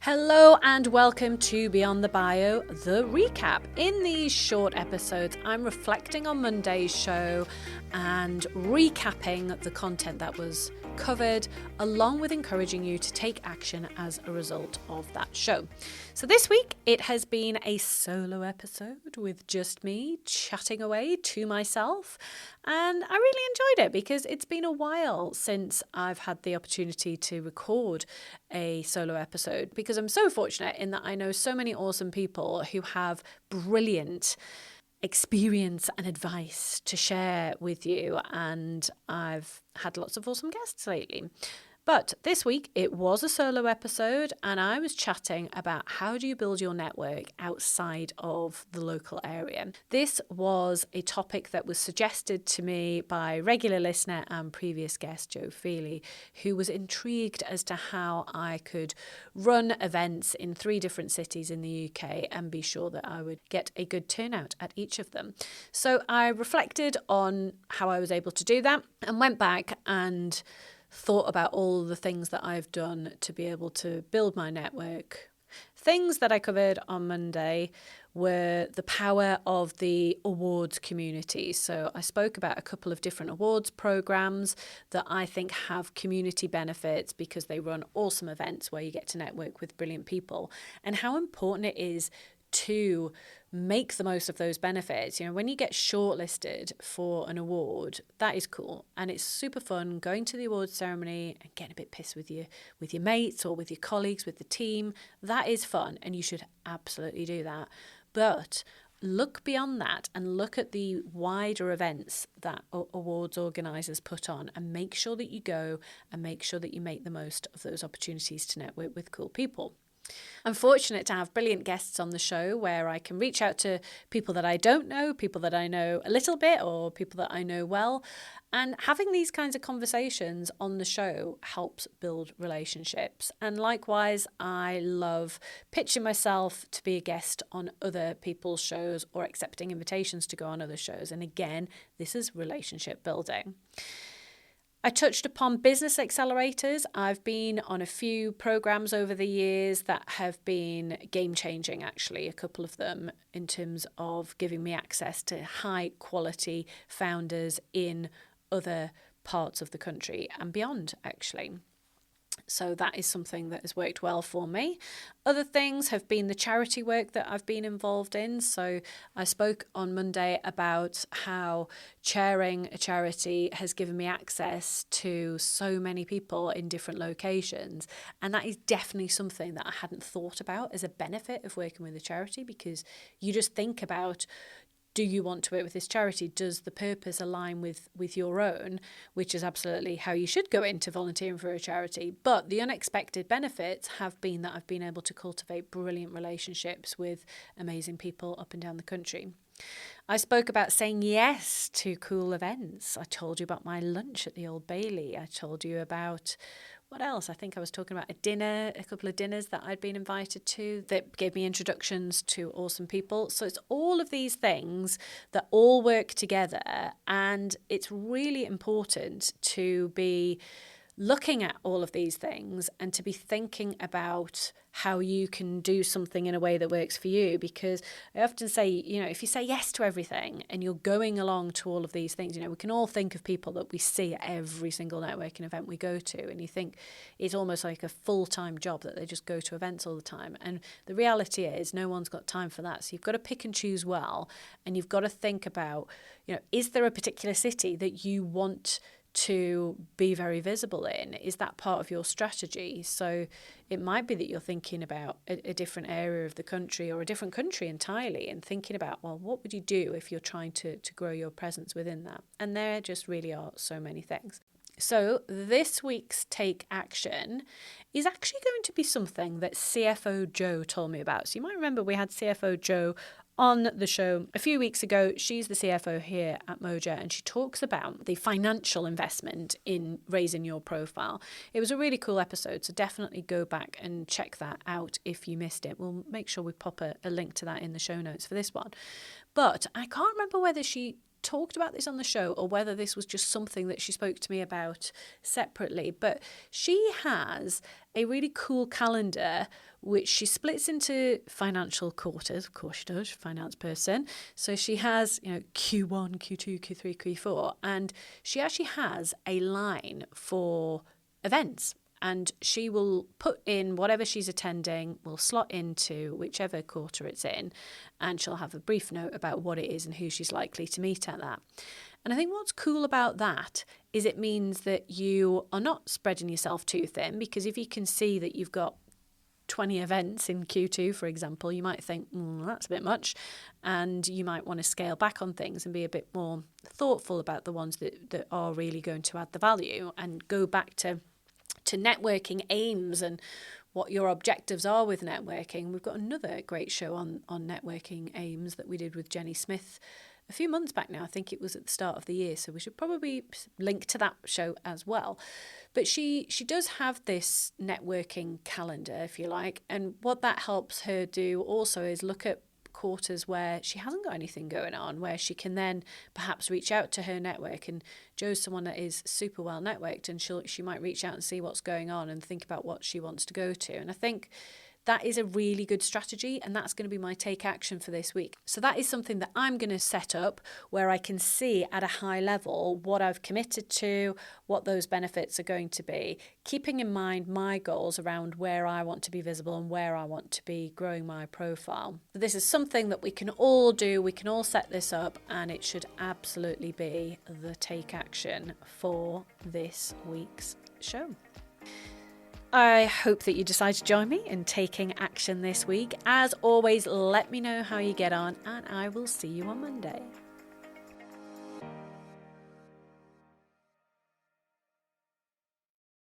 Hello and welcome to Beyond the Bio, the recap. In these short episodes, I'm reflecting on Monday's show and recapping the content that was covered, along with encouraging you to take action as a result of that show. So this week, it has been a solo episode with just me chatting away to myself, and I really enjoyed it because it's been a while since I've had the opportunity to record a solo episode, because I'm so fortunate in that I know so many awesome people who have brilliant experience and advice to share with you, and I've had lots of awesome guests lately. But this week it was a solo episode, and I was chatting about how do you build your network outside of the local area. This was a topic that was suggested to me by regular listener and previous guest Joe Feeley, who was intrigued as to how I could run events in 3 different cities in the UK and be sure that I would get a good turnout at each of them. So I reflected on how I was able to do that and went back and thought about all the things that I've done to be able to build my network. Things that I covered on Monday were the power of the awards community. So I spoke about a couple of different awards programs that I think have community benefits because they run awesome events where you get to network with brilliant people, and how important it is to make the most of those benefits. You know, when you get shortlisted for an award, that is cool. And it's super fun going to the awards ceremony and getting a bit pissed with your mates or with your colleagues, with the team. That is fun, and you should absolutely do that. But look beyond that and look at the wider events that awards organisers put on, and make sure that you go and make sure that you make the most of those opportunities to network with cool people. I'm fortunate to have brilliant guests on the show where I can reach out to people that I don't know, people that I know a little bit, or people that I know well. And having these kinds of conversations on the show helps build relationships. And likewise, I love pitching myself to be a guest on other people's shows or accepting invitations to go on other shows. And again, this is relationship building. I touched upon business accelerators. I've been on a few programs over the years that have been game-changing, actually, a couple of them, in terms of giving me access to high-quality founders in other parts of the country and beyond, actually. So that is something that has worked well for me. Other things have been the charity work that I've been involved in. So I spoke on Monday about how chairing a charity has given me access to so many people in different locations. And that is definitely something that I hadn't thought about as a benefit of working with a charity, because you just think about, do you want to work with this charity? Does the purpose align with your own? Which is absolutely how you should go into volunteering for a charity. But the unexpected benefits have been that I've been able to cultivate brilliant relationships with amazing people up and down the country. I spoke about saying yes to cool events. I told you about my lunch at the Old Bailey. I told you about, what else? I think I was talking about a couple of dinners that I'd been invited to that gave me introductions to awesome people. So it's all of these things that all work together, and it's really important to be looking at all of these things and to be thinking about how you can do something in a way that works for you. Because I often say, if you say yes to everything and you're going along to all of these things, we can all think of people that we see at every single networking event we go to, and you think it's almost like a full-time job that they just go to events all the time. And the reality is no one's got time for that. So you've got to pick and choose well, and you've got to think about, is there a particular city that you want to be very visible in? Is that part of your strategy? So it might be that you're thinking about a different area of the country or a different country entirely, and thinking about, well, what would you do if you're trying to grow your presence within that? And there just really are so many things. So this week's Take Action is actually going to be something that CFO Joe told me about. So you might remember we had CFO Joe on the show a few weeks ago. She's the CFO here at Moja, and she talks about the financial investment in raising your profile. It was a really cool episode, so definitely go back and check that out if you missed it. We'll make sure we pop a link to that in the show notes for this one. But I can't remember whether she talked about this on the show or whether this was just something that she spoke to me about separately, but she has a really cool calendar which she splits into financial quarters. Of course she does, finance person. So she has, Q1, Q2, Q3, Q4, and she actually has a line for events. And she will put in whatever she's attending, will slot into whichever quarter it's in, and she'll have a brief note about what it is and who she's likely to meet at that. And I think what's cool about that is it means that you are not spreading yourself too thin, because if you can see that you've got 20 events in Q2, for example, you might think, that's a bit much, and you might want to scale back on things and be a bit more thoughtful about the ones that are really going to add the value, and go back to networking aims and what your objectives are with networking. We've got another great show on networking aims that we did with Jenny Smith a few months back now. I think it was at the start of the year, so we should probably link to that show as well. But she does have this networking calendar, if you like, and what that helps her do also is look at quarters where she hasn't got anything going on, where she can then perhaps reach out to her network. And Joe's someone that is super well networked, and she might reach out and see what's going on and think about what she wants to go to. And I think that is a really good strategy, and that's going to be my take action for this week. So that is something that I'm going to set up where I can see at a high level what I've committed to, what those benefits are going to be, keeping in mind my goals around where I want to be visible and where I want to be growing my profile. So this is something that we can all do. We can all set this up, and it should absolutely be the take action for this week's show. I hope that you decide to join me in taking action this week. As always, let me know how you get on, and I will see you on Monday.